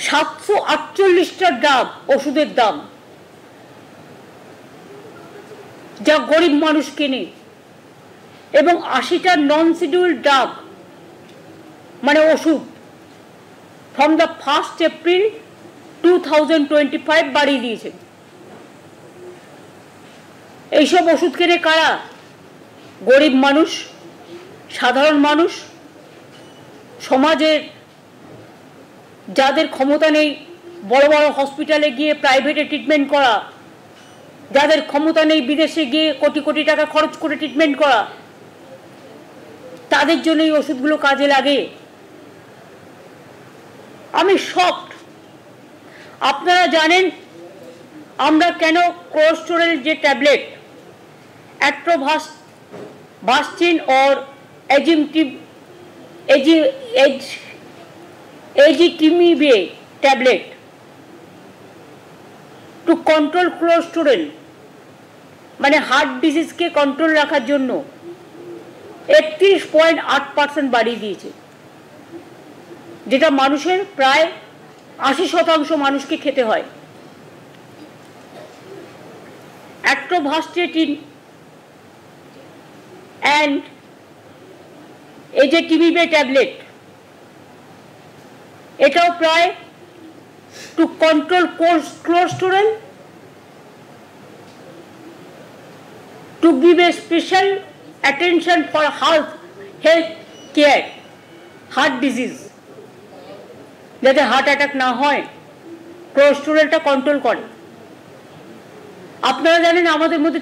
748টা দাম ওষুধের দাম, যা গরিব মানুষ কেনে, এবং 80টা নন শিডিউল ড্রাগ মানে ওষুধ ফ্রম দ্য 1 এপ্রিল 2025 বাড়িয়ে দিয়েছে। এইসব ওষুধ কেনে কারা? গরিব মানুষ, সাধারণ মানুষ, সমাজের যাদের ক্ষমতা নেই বড় বড় হসপিটালে গিয়ে প্রাইভেটে ট্রিটমেন্ট করা, যাদের ক্ষমতা নেই বিদেশে গিয়ে কোটি কোটি টাকা খরচ করে ট্রিটমেন্ট করা, তাদের জন্য এই ওষুধগুলো কাজে লাগে। আমি শকড। আপনারা জানেন আমরা কেন কোলেস্টেরল যে tablet atorvastatin or ezetimibe tablet to control cholesterol মানে হার্ট ডিজিজকে কন্ট্রোল রাখার জন্য 31.8% বাড়িয়ে দিয়েছে, যেটা মানুষের প্রায় 80% মানুষকে খেতে হয়। অ্যাট্রোভাস্টিন and ezetimibe ট্যাবলেট এটাও প্রায় to control cholesterol, to give a special attention for health care, heart disease, যাতে হার্ট অ্যাটাক না হয়, কোলেস্টেরলটা কন্ট্রোল করে। আপনারা জানেন আমাদের মধ্যে